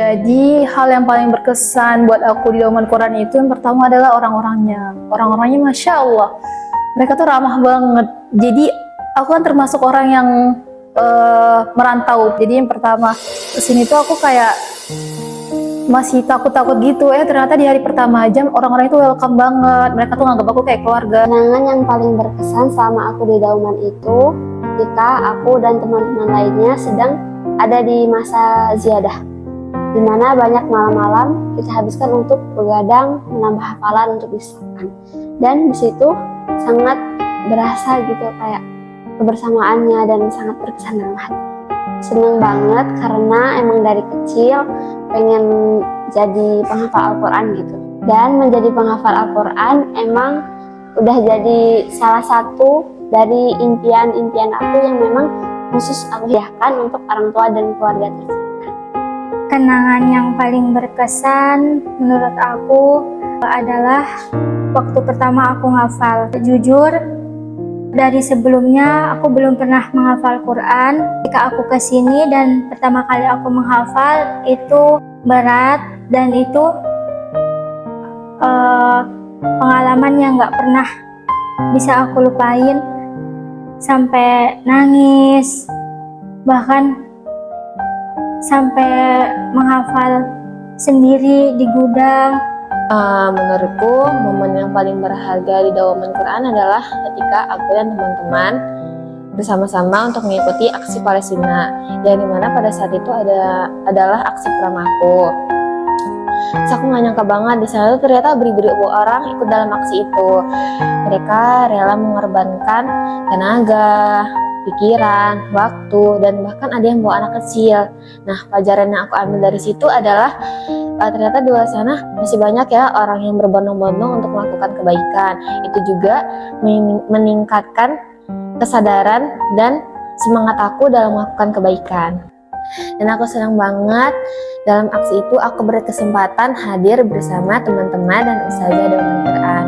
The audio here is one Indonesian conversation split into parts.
Jadi hal yang paling berkesan buat aku di Dauman Quran itu yang pertama adalah orang-orangnya. Orang-orangnya Masya Allah, mereka tuh ramah banget. Jadi aku kan termasuk orang yang merantau. Jadi yang pertama kesini tuh aku kayak masih takut-takut gitu. Ternyata di hari pertama aja orang-orang itu welcome banget. Mereka tuh nganggap aku kayak keluarga. Kenangan yang paling berkesan selama aku di Dauman itu ketika aku dan teman-teman lainnya sedang ada di masa ziyadah, di mana banyak malam-malam kita habiskan untuk begadang menambah hafalan untuk disahkan. Dan di situ sangat berasa gitu kayak kebersamaannya dan sangat berkesan dalam hati. Seneng banget karena emang dari kecil pengen jadi penghafal Al-Quran gitu. Dan menjadi penghafal Al-Quran emang udah jadi salah satu dari impian-impian aku yang memang khusus aku hadiahkan untuk orang tua dan keluarga tersebut. Kenangan yang paling berkesan menurut aku adalah waktu pertama aku ngafal. Jujur, dari sebelumnya aku belum pernah menghafal Quran. Ketika aku kesini dan pertama kali aku menghafal itu berat dan itu pengalaman yang gak pernah bisa aku lupain. Sampai nangis, bahkan sampai menghafal sendiri di gudang. Menurutku momen yang paling berharga di Dauman Quran adalah ketika aku dan teman-teman bersama-sama untuk mengikuti aksi Palestina, yang dimana pada saat itu adalah aksi peramaku. Terus aku gak nyangka banget di sana tuh ternyata beribu-ribu orang ikut dalam aksi itu. Mereka rela mengorbankan tenaga, pikiran, waktu, dan bahkan ada yang bawa anak kecil. Nah, pelajaran yang aku ambil dari situ adalah ternyata di luar sana masih banyak ya orang yang berbondong-bondong untuk melakukan kebaikan. Itu juga meningkatkan kesadaran dan semangat aku dalam melakukan kebaikan. Dan aku senang banget dalam aksi itu aku berkesempatan hadir bersama teman-teman dan ustazah Dauman Quran.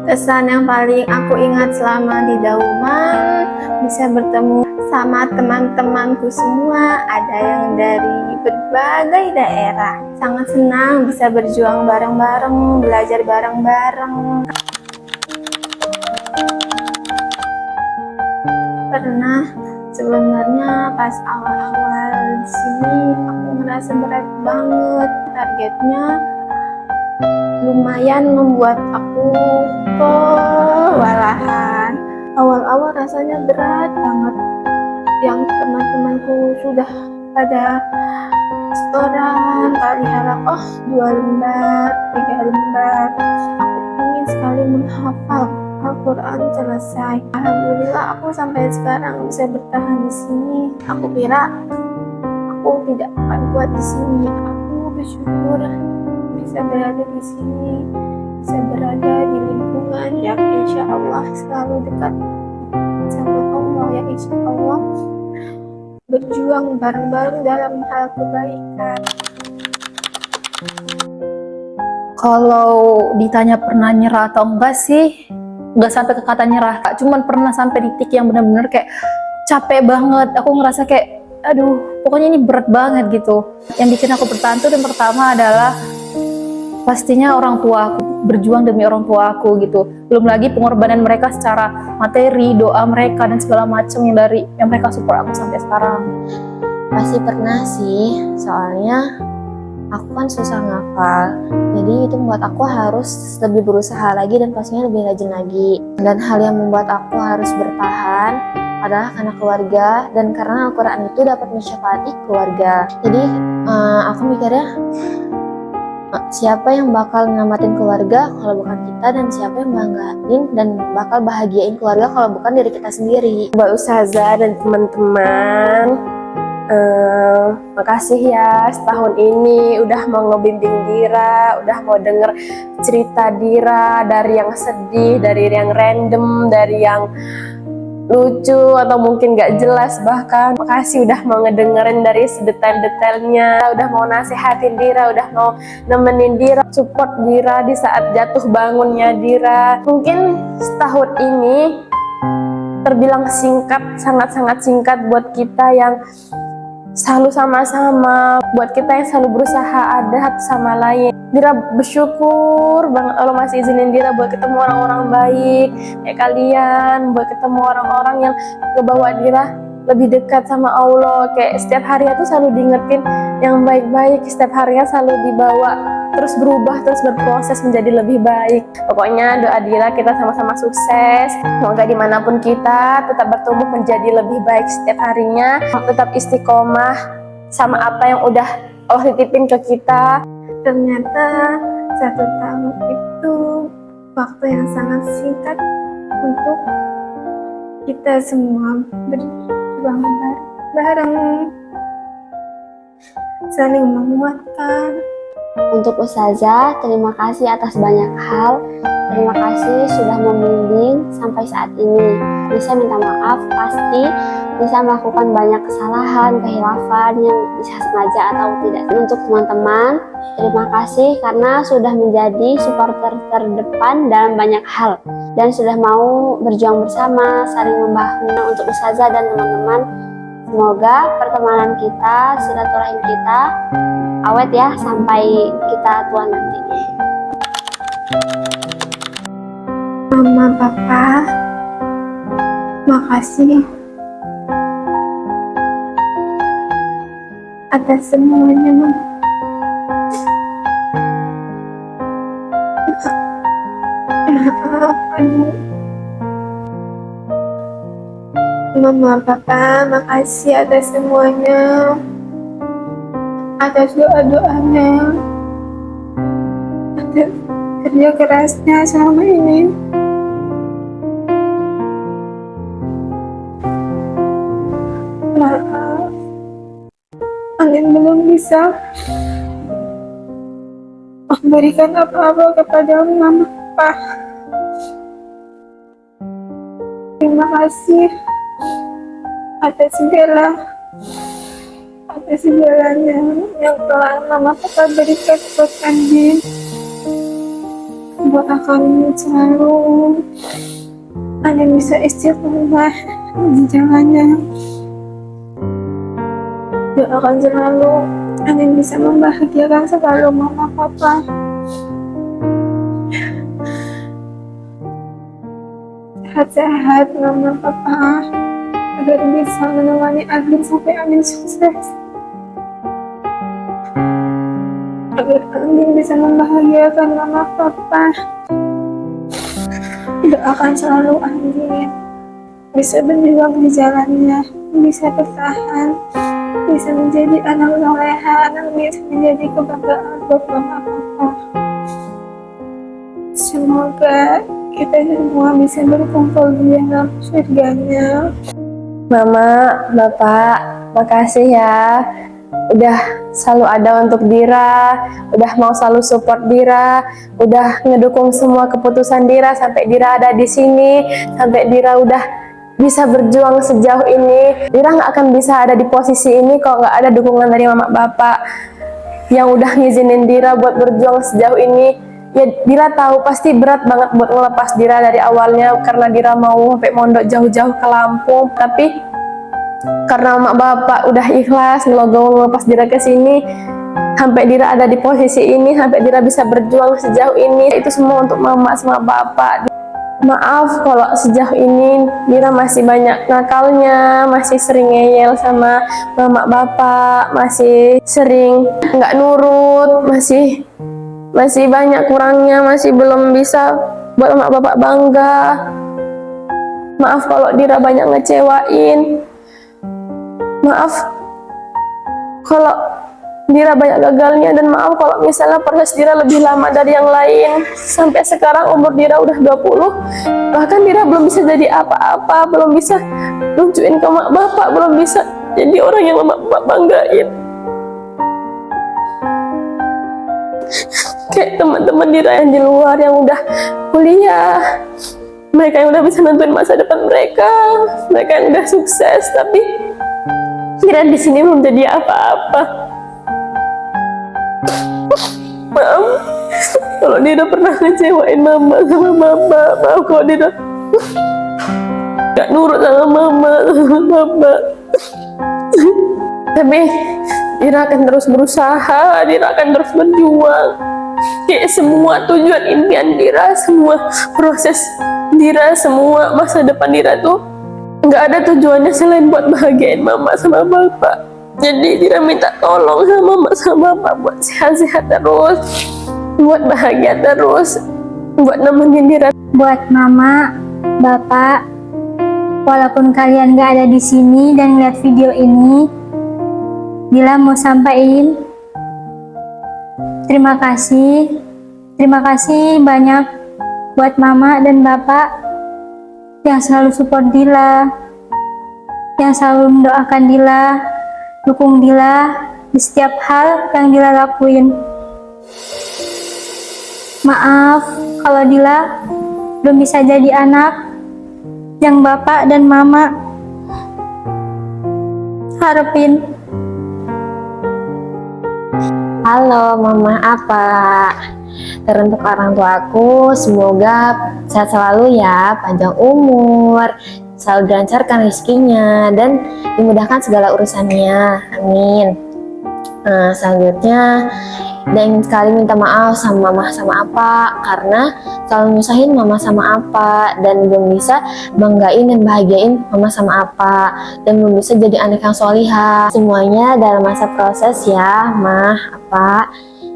Kesan yang paling aku ingat selama di Dauman, bisa bertemu sama teman-temanku semua, ada yang dari berbagai daerah. Sangat senang bisa berjuang bareng-bareng, belajar bareng-bareng. Pernah sebenarnya pas awal-awal di sini aku ngerasa berat banget. Targetnya lumayan membuat aku kewalahan. Awal-awal rasanya berat banget. Yang teman-temanku sudah pada setoran, kali harap 2 lembar, 3 lembar. Aku ingin sekali menghafal Al-Quran selesai. Alhamdulillah aku sampai sekarang bisa bertahan di sini. Aku kira aku tidak akan kuat di sini. Aku bersyukur bisa berada di sini, bisa berada di lingkungan yang insya Allah selalu dekat sama Allah, yang insya Allah berjuang bareng-bareng dalam hal kebaikan. Kalau ditanya pernah nyerah atau enggak sih, nggak sampai ke kata nyerah, cuman pernah sampai di titik yang benar-benar kayak capek banget. Aku ngerasa kayak aduh pokoknya ini berat banget gitu. Yang bikin aku bertahan tuh yang pertama adalah pastinya orang tua aku, berjuang demi orang tua aku gitu. Belum lagi pengorbanan mereka secara materi, doa mereka dan segala macam yang mereka support aku sampai sekarang. Pasti pernah sih, soalnya aku kan susah ngafal, jadi itu membuat aku harus lebih berusaha lagi dan pastinya lebih rajin lagi. Dan hal yang membuat aku harus bertahan adalah karena keluarga dan karena Al-Quran itu dapat mensyafaati keluarga. Jadi aku mikirnya siapa yang bakal nyelamatin keluarga kalau bukan kita, dan siapa yang banggain dan bakal bahagiain keluarga kalau bukan diri kita sendiri. Mbak Ustazah dan teman-teman, makasih ya setahun ini udah mau ngebimbing Dira, udah mau denger cerita Dira, dari yang sedih, dari yang random, dari yang lucu atau mungkin gak jelas bahkan. Makasih udah mau ngedengerin dari sedetail-detailnya, udah mau nasehatin Dira, udah mau nemenin Dira, support Dira di saat jatuh bangunnya Dira. Mungkin setahun ini terbilang singkat, sangat-sangat singkat buat kita yang selalu sama-sama, buat kita yang selalu berusaha ada satu sama lain. Dira bersyukur banget Allah masih izinin Dira buat ketemu orang-orang baik kayak kalian, buat ketemu orang-orang yang ngebawa Dira lebih dekat sama Allah. Kayak setiap harinya tuh selalu diingetin yang baik-baik, setiap harinya selalu dibawa terus berubah, terus berproses menjadi lebih baik. Pokoknya doa Dira kita sama-sama sukses, semoga dimanapun kita tetap bertumbuh menjadi lebih baik setiap harinya, tetap istiqomah sama apa yang udah Allah titipin ke kita. Ternyata 1 tahun itu waktu yang sangat singkat untuk kita semua berjuang bareng, saling menguatkan. Untuk Ustazah, terima kasih atas banyak hal. Terima kasih sudah membimbing sampai saat ini. Bisa minta maaf, pasti bisa melakukan banyak kesalahan, kehilafan yang bisa sengaja atau tidak. Untuk teman-teman, terima kasih karena sudah menjadi supporter terdepan dalam banyak hal dan sudah mau berjuang bersama, saling membahu. Untuk Ustazah dan teman-teman, semoga pertemanan kita, silaturahim kita awet ya sampai kita tua nanti. Mama, Papa, makasih atas semuanya. Mama, Papa, makasih atas semuanya, atas doa-doanya, atas kerja kerasnya selama ini. Maaf, Angin belum bisa memberikan apa-apa kepada Mama, Papa. Terima kasih atas segalanya yang telah Mama Papa berikan buat Andin, buat Akang selalu Andin bisa istiqomah di jalannya. Doakan selalu Andin bisa membahagiakan selalu Mama Papa. Sehat-sehat Mama Papa, agar bisa menemani Andin sampai Andin sukses, agar Andin bisa membahagiakan Mama Papa. Doakan selalu Andin bisa berjuang di jalannya, bisa bertahan, bisa menjadi anak soleha, anak bisa menjadi kebanggaan buat Mama Papa. Semoga kita semua bisa berkumpul di dalam surganya. Mama, Bapak, makasih ya udah selalu ada untuk Dira, udah mau selalu support Dira, udah ngedukung semua keputusan Dira sampai Dira ada di sini, sampai Dira udah bisa berjuang sejauh ini. Dira nggak akan bisa ada di posisi ini kalau nggak ada dukungan dari Mama Bapak yang udah ngizinin Dira buat berjuang sejauh ini. Ya Dira tahu pasti berat banget buat ngelepas Dira dari awalnya karena Dira mau sampai mondok jauh-jauh ke Lampung, tapi karena Mak Bapak udah ikhlas ngelepas Dira ke sini sampai Dira ada di posisi ini, sampai Dira bisa berjuang sejauh ini. Itu semua untuk Mama sama Bapak. Maaf kalau sejauh ini Dira masih banyak nakalnya, masih sering ngeyel sama Mama Bapak, masih sering nggak nurut, masih banyak kurangnya, masih belum bisa buat Mama Bapak bangga. Maaf kalau Dira banyak ngecewain. Maaf kalau Dira banyak gagalnya, dan maaf kalau misalnya proses Dira lebih lama dari yang lain. Sampai sekarang umur Dira udah 20, bahkan Dira belum bisa jadi apa-apa, belum bisa nunjukin ke Mak Bapak, belum bisa jadi orang yang Mak Bapak banggain. Kayak teman-teman Dira yang di luar yang udah kuliah, mereka yang udah bisa nentuin masa depan mereka yang udah sukses, tapi Dira di sini belum jadi apa-apa. Maaf kalau Dira pernah ngecewain Mama sama Bapak. Maaf kalau Dira gak nurut sama Mama sama Bapak. Tapi Dira akan terus berusaha, Dira akan terus berjuang. Kayak semua tujuan impian Dira, semua proses Dira, semua masa depan Dira tuh nggak ada tujuannya selain buat bahagiain mama sama bapak. Jadi Dira minta tolong sama mama sama bapak buat sehat-sehat terus, buat bahagia terus, buat nemenin Dira. Buat mama, bapak, walaupun kalian gak ada di sini dan lihat video ini, Dila mau sampaikan terima kasih banyak buat mama dan bapak yang selalu support Dila, yang selalu mendoakan Dila, dukung Dila di setiap hal yang Dila lakuin. Maaf kalau Dila belum bisa jadi anak yang bapak dan mama harapin. Halo Mama apa? Teruntuk orang tuaku, semoga sehat selalu ya, panjang umur, selalu dilancarkan rezekinya dan dimudahkan segala urusannya. Amin. Selanjutnya dan ingin sekali minta maaf sama mama sama apa karena selalu nyusahin mama sama apa dan belum bisa banggain dan bahagiain mama sama apa dan belum bisa jadi anak yang solihah. Semuanya dalam masa proses ya mah apa.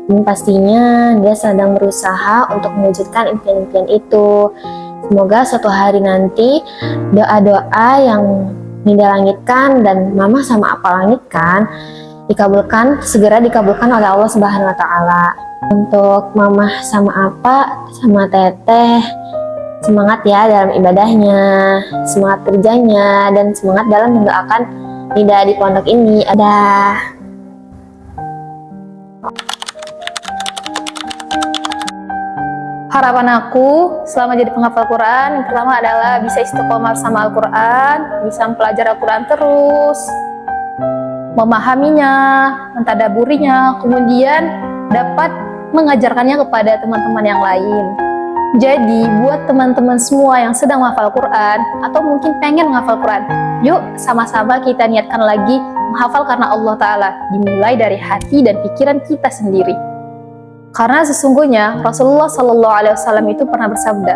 Ini pastinya dia sedang berusaha untuk mewujudkan impian-impian itu. Semoga suatu hari nanti doa-doa yang Nida langitkan dan mama sama apa langitkan dikabulkan, segera dikabulkan oleh Allah Subhanahu wa Ta'ala. Untuk mama sama apa sama teteh, semangat ya dalam ibadahnya, semangat kerjanya, dan semangat dalam mendoakan Nida di pondok ini. Ada Harapan aku selama jadi penghafal Quran, yang pertama adalah bisa istiqomah sama Al-Quran, bisa mempelajari Al-Quran terus, memahaminya, mentadaburinya, kemudian dapat mengajarkannya kepada teman-teman yang lain. Jadi buat teman-teman semua yang sedang menghafal Quran atau mungkin pengen menghafal Quran, yuk sama-sama kita niatkan lagi menghafal karena Allah Ta'ala, dimulai dari hati dan pikiran kita sendiri. Karena sesungguhnya Rasulullah Sallallahu Alaihi Wasallam itu pernah bersabda,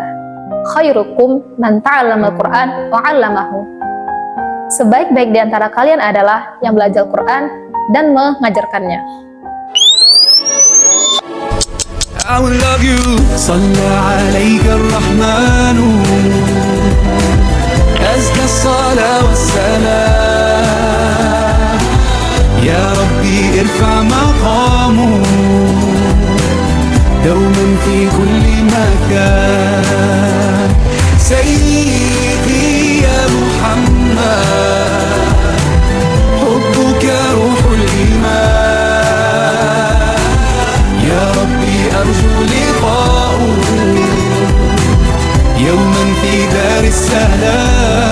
khairukum man ta'allama al-Quran wa 'allamahu. Sebaik-baik di antara kalian adalah yang belajar Quran dan mengajarkannya. I will love you. صلى عليك الرحمن أزكى الصلاة والسلام يا ربي ارفع مقامه دوما في كل مكان سيدي يا محمد حبك روح الإيمان يا ربي أرجو لقاءه يوما في دار السلام